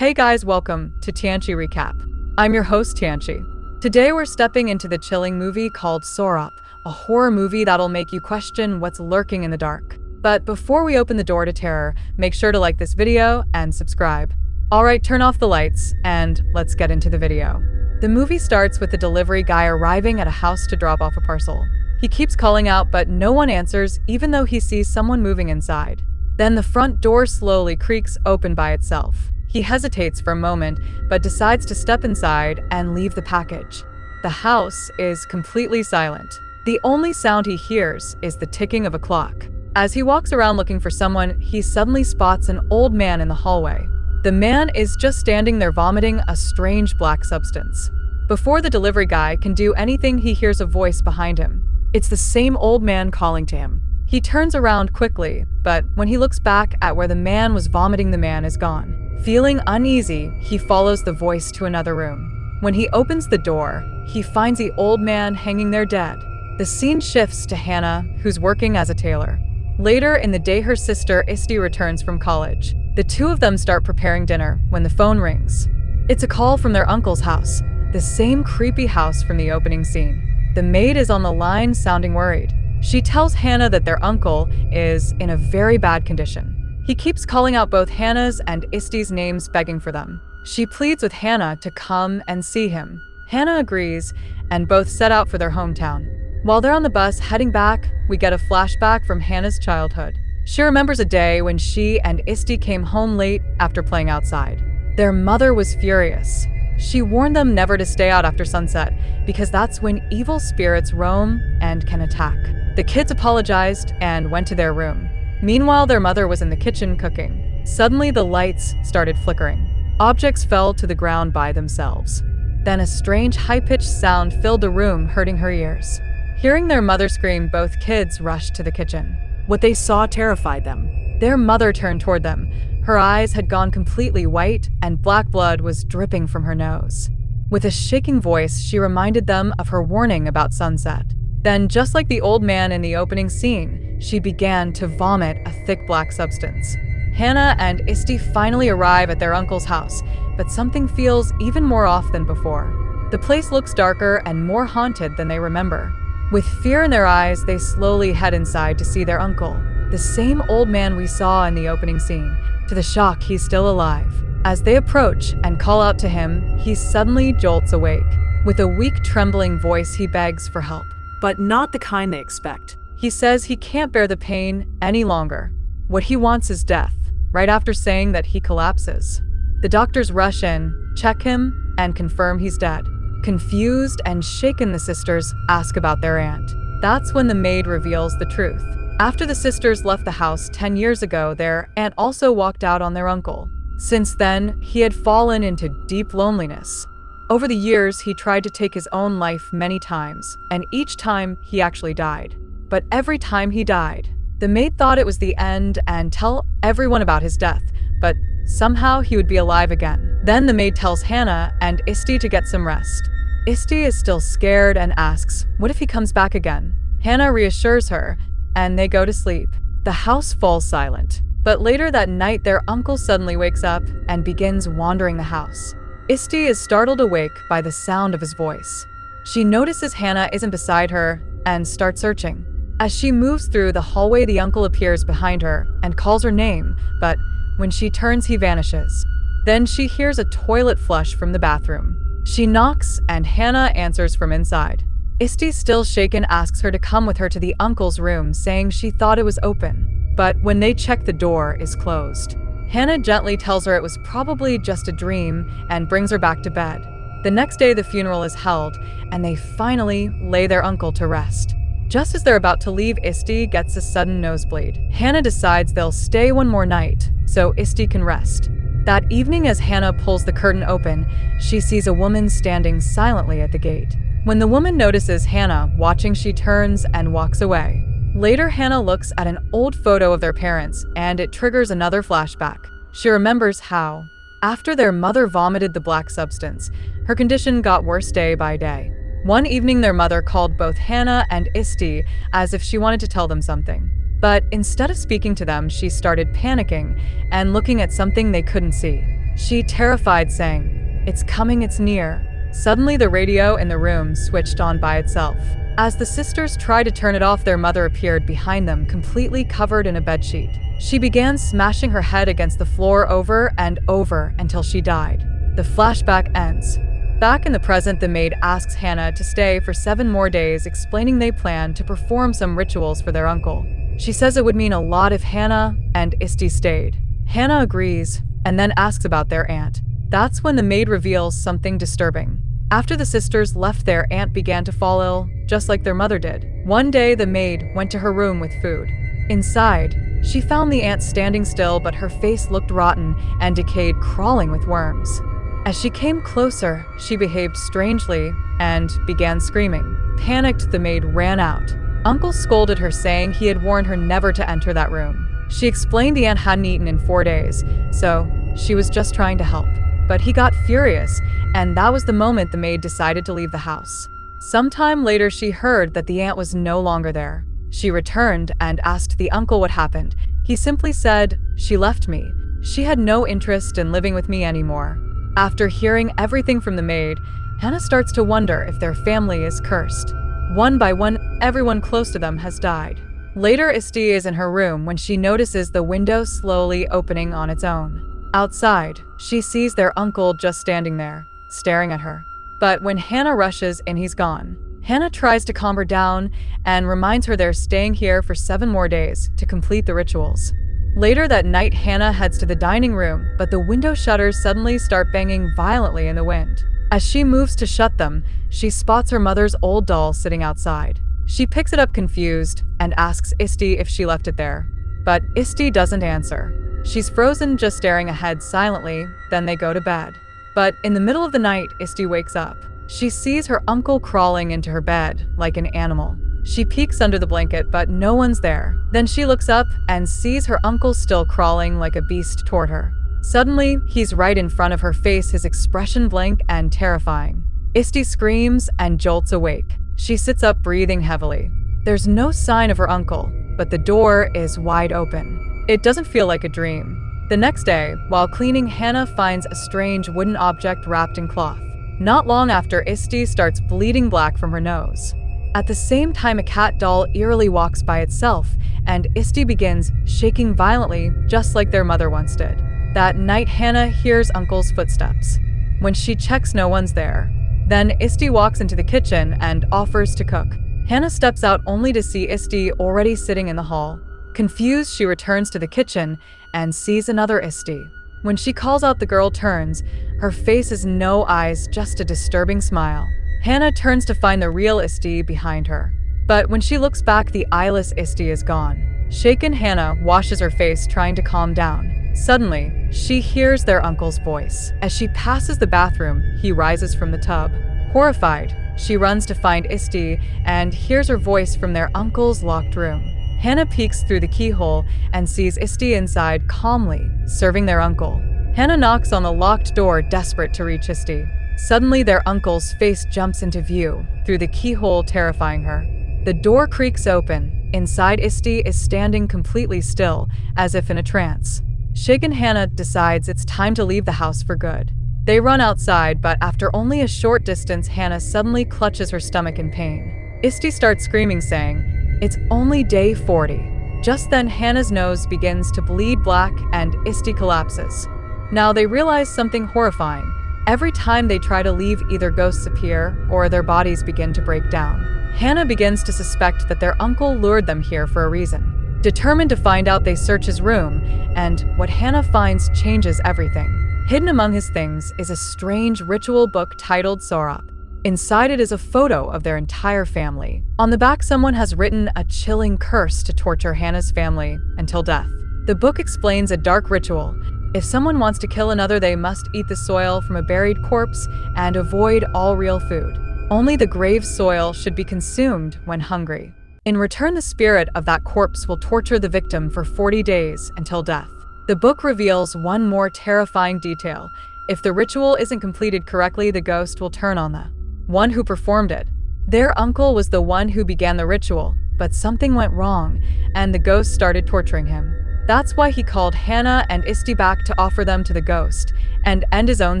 Hey guys, welcome to Tianshi Recap. I'm your host, Tianshi. Today we're stepping into the chilling movie called Up, a horror movie that'll make you question what's lurking in the dark. But before we open the door to terror, make sure to like this video and subscribe. Alright, turn off the lights and let's get into the video. The movie starts with the delivery guy arriving at a house to drop off a parcel. He keeps calling out, but no one answers, even though he sees someone moving inside. Then the front door slowly creaks open by itself. He hesitates for a moment, but decides to step inside and leave the package. The house is completely silent. The only sound he hears is the ticking of a clock. As he walks around looking for someone, he suddenly spots an old man in the hallway. The man is just standing there vomiting a strange black substance. Before the delivery guy can do anything, he hears a voice behind him. It's the same old man calling to him. He turns around quickly, but when he looks back at where the man was vomiting, the man is gone. Feeling uneasy, he follows the voice to another room. When he opens the door, he finds the old man hanging there dead. The scene shifts to Hannah, who's working as a tailor. Later in the day, her sister Isti returns from college. The two of them start preparing dinner when the phone rings. It's a call from their uncle's house, the same creepy house from the opening scene. The maid is on the line, sounding worried. She tells Hannah that their uncle is in a very bad condition. He keeps calling out both Hannah's and Isti's names, begging for them. She pleads with Hannah to come and see him. Hannah agrees, and both set out for their hometown. While they're on the bus heading back, we get a flashback from Hannah's childhood. She remembers a day when she and Isti came home late after playing outside. Their mother was furious. She warned them never to stay out after sunset because that's when evil spirits roam and can attack. The kids apologized and went to their room. Meanwhile, their mother was in the kitchen cooking. Suddenly, the lights started flickering. Objects fell to the ground by themselves. Then a strange, high-pitched sound filled the room, hurting her ears. Hearing their mother scream, both kids rushed to the kitchen. What they saw terrified them. Their mother turned toward them. Her eyes had gone completely white, and black blood was dripping from her nose. With a shaking voice, she reminded them of her warning about sunset. Then, just like the old man in the opening scene, she began to vomit a thick black substance. Hannah and Isti finally arrive at their uncle's house, but something feels even more off than before. The place looks darker and more haunted than they remember. With fear in their eyes, they slowly head inside to see their uncle, the same old man we saw in the opening scene. To the shock, he's still alive. As they approach and call out to him, he suddenly jolts awake. With a weak, trembling voice, he begs for help. But not the kind they expect. He says he can't bear the pain any longer. What he wants is death. Right after saying that, he collapses. The doctors rush in, check him, and confirm he's dead. Confused and shaken, the sisters ask about their aunt. That's when the maid reveals the truth. After the sisters left the house 10 years ago, their aunt also walked out on their uncle. Since then, he had fallen into deep loneliness. Over the years, he tried to take his own life many times, and each time he actually died. But every time he died, the maid thought it was the end and tell everyone about his death, but somehow he would be alive again. Then the maid tells Hannah and Isti to get some rest. Isti is still scared and asks, what if he comes back again? Hannah reassures her, and they go to sleep. The house falls silent. But later that night, their uncle suddenly wakes up and begins wandering the house. Isti is startled awake by the sound of his voice. She notices Hannah isn't beside her and starts searching. As she moves through the hallway, the uncle appears behind her and calls her name, but when she turns, he vanishes. Then she hears a toilet flush from the bathroom. She knocks and Hannah answers from inside. Isti, still shaken, asks her to come with her to the uncle's room, saying she thought it was open. But when they check, the door is closed. Hannah gently tells her it was probably just a dream and brings her back to bed. The next day, the funeral is held, and they finally lay their uncle to rest. Just as they're about to leave, Isti gets a sudden nosebleed. Hannah decides they'll stay one more night so Isti can rest. That evening, as Hannah pulls the curtain open, she sees a woman standing silently at the gate. When the woman notices Hannah watching, she turns and walks away. Later, Hannah looks at an old photo of their parents, and it triggers another flashback. She remembers how, after their mother vomited the black substance, her condition got worse day by day. One evening, their mother called both Hannah and Isti as if she wanted to tell them something. But instead of speaking to them, she started panicking and looking at something they couldn't see. She, terrified, saying, "It's coming, it's near." Suddenly, the radio in the room switched on by itself. As the sisters tried to turn it off, their mother appeared behind them, completely covered in a bedsheet. She began smashing her head against the floor over and over until she died. The flashback ends. Back in the present, the maid asks Hannah to stay for 7 more days, explaining they plan to perform some rituals for their uncle. She says it would mean a lot if Hannah and Isti stayed. Hannah agrees and then asks about their aunt. That's when the maid reveals something disturbing. After the sisters left, their aunt began to fall ill, just like their mother did. One day, the maid went to her room with food. Inside, she found the aunt standing still, but her face looked rotten and decayed, crawling with worms. As she came closer, she behaved strangely and began screaming. Panicked, the maid ran out. Uncle scolded her, saying he had warned her never to enter that room. She explained the aunt hadn't eaten in 4 days, so she was just trying to help. But he got furious, and that was the moment the maid decided to leave the house. Sometime later, she heard that the aunt was no longer there. She returned and asked the uncle what happened. He simply said, "She left me. She had no interest in living with me anymore." After hearing everything from the maid, Hannah starts to wonder if their family is cursed. One by one, everyone close to them has died. Later, Isti is in her room when she notices the window slowly opening on its own. Outside, she sees their uncle just standing there, staring at her. But when Hannah rushes in, he's gone. Hannah tries to calm her down and reminds her they're staying here for 7 more days to complete the rituals. Later that night, Hannah heads to the dining room, but the window shutters suddenly start banging violently in the wind. As she moves to shut them, she spots her mother's old doll sitting outside. She picks it up confused and asks Isti if she left it there. But Isti doesn't answer. She's frozen, just staring ahead silently. Then they go to bed. But in the middle of the night, Isti wakes up. She sees her uncle crawling into her bed like an animal. She peeks under the blanket, but no one's there. Then she looks up and sees her uncle still crawling like a beast toward her. Suddenly, he's right in front of her face, his expression blank and terrifying. Isti screams and jolts awake. She sits up, breathing heavily. There's no sign of her uncle, but the door is wide open. It doesn't feel like a dream. The next day, while cleaning, Hannah finds a strange wooden object wrapped in cloth. Not long after, Isti starts bleeding black from her nose. At the same time, a cat doll eerily walks by itself, and Isti begins shaking violently, just like their mother once did. That night, Hannah hears Uncle's footsteps. When she checks, no one's there. Then Isti walks into the kitchen and offers to cook. Hannah steps out only to see Isti already sitting in the hall. Confused, she returns to the kitchen and sees another Isti. When she calls out, the girl turns. Her face is no eyes, just a disturbing smile. Hannah turns to find the real Isti behind her. But when she looks back, the eyeless Isti is gone. Shaken, Hannah washes her face, trying to calm down. Suddenly, she hears their uncle's voice. As she passes the bathroom, he rises from the tub. Horrified, she runs to find Isti and hears her voice from their uncle's locked room. Hannah peeks through the keyhole and sees Isti inside, calmly serving their uncle. Hannah knocks on the locked door, desperate to reach Isti. Suddenly, their uncle's face jumps into view through the keyhole, terrifying her. The door creaks open. Inside, Isti is standing completely still, as if in a trance. Shaken, Hannah decides it's time to leave the house for good. They run outside, but after only a short distance, Hannah suddenly clutches her stomach in pain. Isti starts screaming, saying, "It's only day 40. Just then, Hannah's nose begins to bleed black and Isti collapses. Now they realize something horrifying. Every time they try to leave, either ghosts appear or their bodies begin to break down. Hannah begins to suspect that their uncle lured them here for a reason. Determined to find out, they search his room, and what Hannah finds changes everything. Hidden among his things is a strange ritual book titled Sorap. Inside it is a photo of their entire family. On the back, someone has written a chilling curse to torture Hannah's family until death. The book explains a dark ritual. If someone wants to kill another, they must eat the soil from a buried corpse and avoid all real food. Only the grave soil should be consumed when hungry. In return, the spirit of that corpse will torture the victim for 40 days until death. The book reveals one more terrifying detail. If the ritual isn't completed correctly, the ghost will turn on the one who performed it. Their uncle was the one who began the ritual, but something went wrong, and the ghost started torturing him. That's why he called Hannah and Isti back to offer them to the ghost and end his own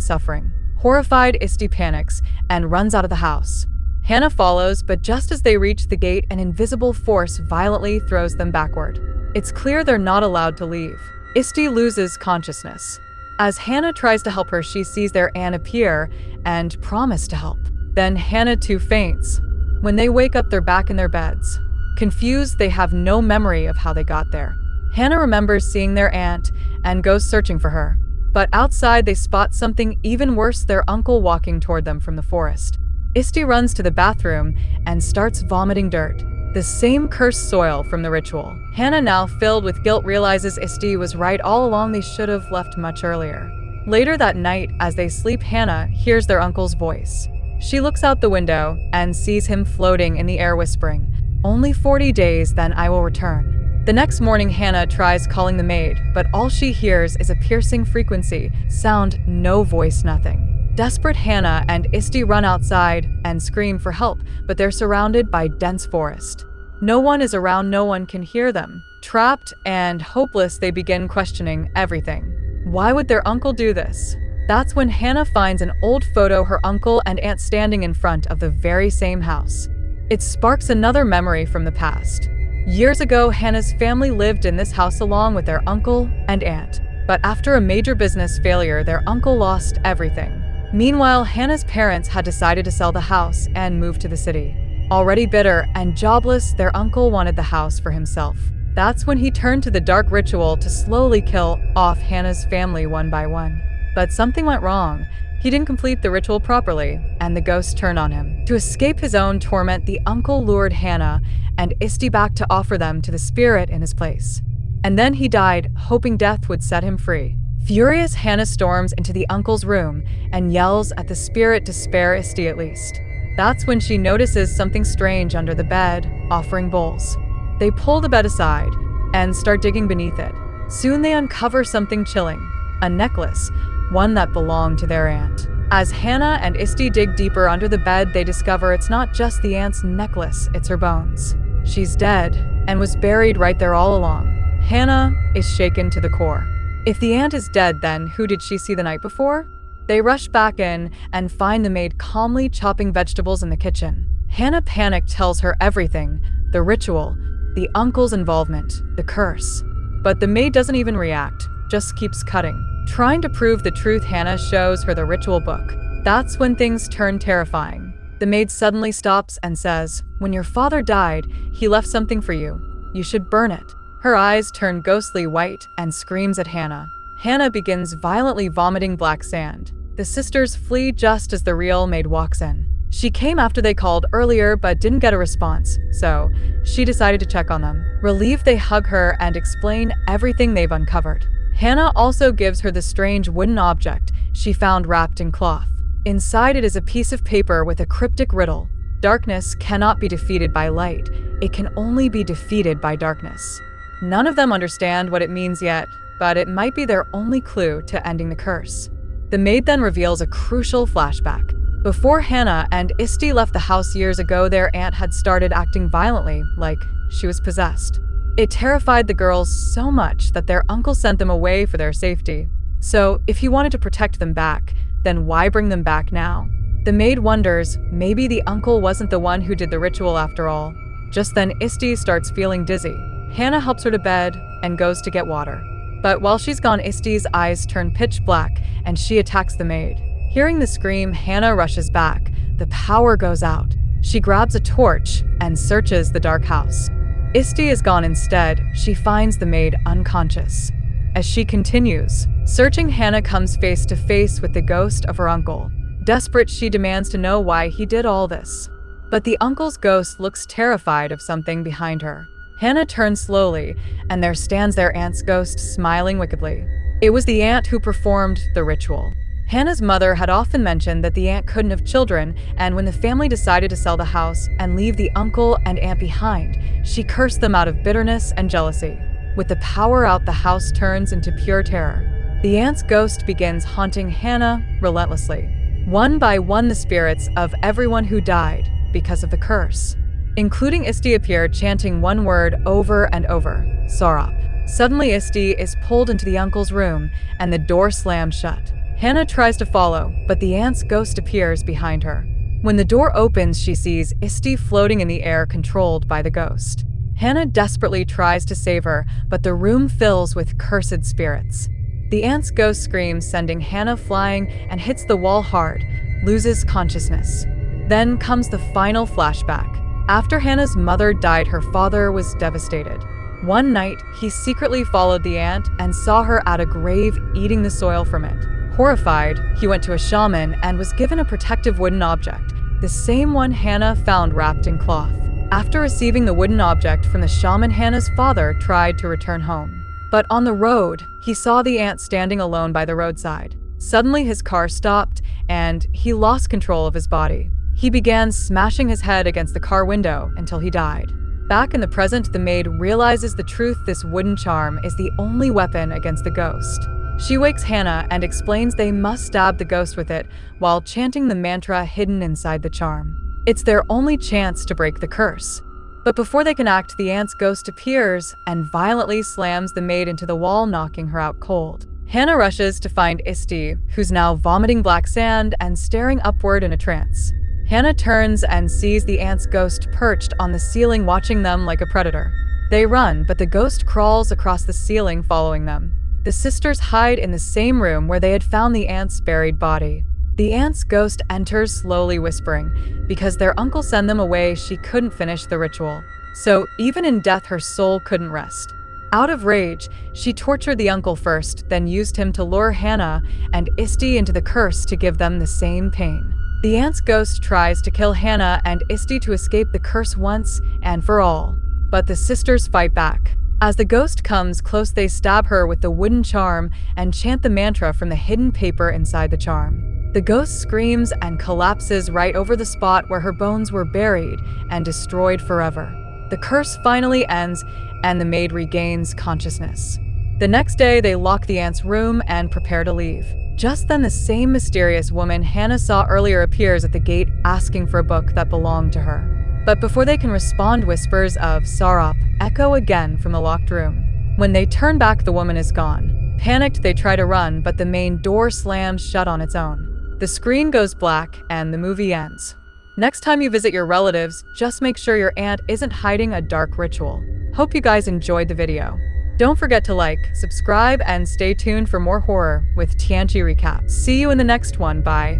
suffering. Horrified, Isti panics and runs out of the house. Hannah follows, but just as they reach the gate, an invisible force violently throws them backward. It's clear they're not allowed to leave. Isti loses consciousness. As Hannah tries to help her, she sees their aunt appear and promise to help. Then Hannah too faints. When they wake up, they're back in their beds. Confused, they have no memory of how they got there. Hannah remembers seeing their aunt and goes searching for her. But outside, they spot something even worse, their uncle walking toward them from the forest. Isti runs to the bathroom and starts vomiting dirt, the same cursed soil from the ritual. Hannah, now filled with guilt, realizes Isti was right all along. They should have left much earlier. Later that night, as they sleep, Hannah hears their uncle's voice. She looks out the window and sees him floating in the air whispering, "Only 40 days, then I will return." The next morning, Hannah tries calling the maid, but all she hears is a piercing frequency, sound, no voice, nothing. Desperate, Hannah and Isti run outside and scream for help, but they're surrounded by dense forest. No one is around, no one can hear them. Trapped and hopeless, they begin questioning everything. Why would their uncle do this? That's when Hannah finds an old photo, her uncle and aunt standing in front of the very same house. It sparks another memory from the past. Years ago, Hannah's family lived in this house along with their uncle and aunt. But after a major business failure, their uncle lost everything. Meanwhile, Hannah's parents had decided to sell the house and move to the city. Already bitter and jobless, their uncle wanted the house for himself. That's when he turned to the dark ritual to slowly kill off Hannah's family one by one. But something went wrong. He didn't complete the ritual properly, and the ghost turned on him. To escape his own torment, the uncle lured Hannah and Isti back to offer them to the spirit in his place. And then he died, hoping death would set him free. Furious, Hannah storms into the uncle's room and yells at the spirit to spare Isti at least. That's when she notices something strange under the bed, offering bowls. They pull the bed aside and start digging beneath it. Soon they uncover something chilling, a necklace, one that belonged to their aunt. As Hannah and Isti dig deeper under the bed, they discover it's not just the aunt's necklace, it's her bones. She's dead and was buried right there all along. Hannah is shaken to the core. If the aunt is dead, then who did she see the night before? They rush back in and find the maid calmly chopping vegetables in the kitchen. Hannah, panicked, tells her everything, the ritual, the uncle's involvement, the curse. But the maid doesn't even react, just keeps cutting. Trying to prove the truth, Hannah shows her the ritual book. That's when things turn terrifying. The maid suddenly stops and says, "When your father died, he left something for you. You should burn it." Her eyes turn ghostly white and screams at Hannah. Hannah begins violently vomiting black sand. The sisters flee just as the real maid walks in. She came after they called earlier but didn't get a response, so she decided to check on them. Relieved, they hug her and explain everything they've uncovered. Hannah also gives her the strange wooden object she found wrapped in cloth. Inside it is a piece of paper with a cryptic riddle. Darkness cannot be defeated by light. It can only be defeated by darkness. None of them understand what it means yet, but it might be their only clue to ending the curse. The maid then reveals a crucial flashback. Before Hannah and Isti left the house years ago, their aunt had started acting violently, like she was possessed. It terrified the girls so much that their uncle sent them away for their safety. So, if he wanted to protect them back, then why bring them back now? The maid wonders, maybe the uncle wasn't the one who did the ritual after all. Just then, Isti starts feeling dizzy. Hannah helps her to bed and goes to get water. But while she's gone, Isti's eyes turn pitch black and she attacks the maid. Hearing the scream, Hannah rushes back. The power goes out. She grabs a torch and searches the dark house. Isti is gone. Instead, she finds the maid unconscious. As she continues searching, Hannah comes face to face with the ghost of her uncle. Desperate, she demands to know why he did all this. But the uncle's ghost looks terrified of something behind her. Hannah turns slowly, and there stands their aunt's ghost, smiling wickedly. It was the aunt who performed the ritual. Hannah's mother had often mentioned that the aunt couldn't have children, and when the family decided to sell the house and leave the uncle and aunt behind, she cursed them out of bitterness and jealousy. With the power out, the house turns into pure terror. The aunt's ghost begins haunting Hannah relentlessly. One by one, the spirits of everyone who died because of the curse, including Isti, appear, chanting one word over and over, Sorop. Suddenly, Isti is pulled into the uncle's room and the door slams shut. Hannah tries to follow, but the aunt's ghost appears behind her. When the door opens, she sees Isti floating in the air, controlled by the ghost. Hannah desperately tries to save her, but the room fills with cursed spirits. The aunt's ghost screams, sending Hannah flying, and hits the wall hard, loses consciousness. Then comes the final flashback. After Hannah's mother died, her father was devastated. One night, he secretly followed the aunt and saw her at a grave, eating the soil from it. Horrified, he went to a shaman and was given a protective wooden object, the same one Hannah found wrapped in cloth. After receiving the wooden object from the shaman, Hannah's father tried to return home. But on the road, he saw the aunt standing alone by the roadside. Suddenly, his car stopped, and he lost control of his body. He began smashing his head against the car window until he died. Back in the present, the maid realizes the truth: this wooden charm is the only weapon against the ghost. She wakes Hannah and explains they must stab the ghost with it while chanting the mantra hidden inside the charm. It's their only chance to break the curse. But before they can act, the aunt's ghost appears and violently slams the maid into the wall, knocking her out cold. Hannah rushes to find Isti, who's now vomiting black sand and staring upward in a trance. Hannah turns and sees the aunt's ghost perched on the ceiling, watching them like a predator. They run, but the ghost crawls across the ceiling, following them. The sisters hide in the same room where they had found the aunt's buried body. The aunt's ghost enters, slowly whispering, because their uncle sent them away, she couldn't finish the ritual. So even in death, her soul couldn't rest. Out of rage, she tortured the uncle first, then used him to lure Hannah and Isti into the curse to give them the same pain. The aunt's ghost tries to kill Hannah and Isti to escape the curse once and for all, but the sisters fight back. As the ghost comes close, they stab her with the wooden charm and chant the mantra from the hidden paper inside the charm. The ghost screams and collapses right over the spot where her bones were buried and destroyed forever. The curse finally ends and the maid regains consciousness. The next day, they lock the aunt's room and prepare to leave. Just then, the same mysterious woman Hannah saw earlier appears at the gate, asking for a book that belonged to her. But before they can respond, whispers of Sarap echo again from the locked room. When they turn back, the woman is gone. Panicked, they try to run, but the main door slams shut on its own. The screen goes black and the movie ends. Next time you visit your relatives, just make sure your aunt isn't hiding a dark ritual. Hope you guys enjoyed the video. Don't forget to like, subscribe, and stay tuned for more horror with Tianshi recaps. See you in the next one. Bye.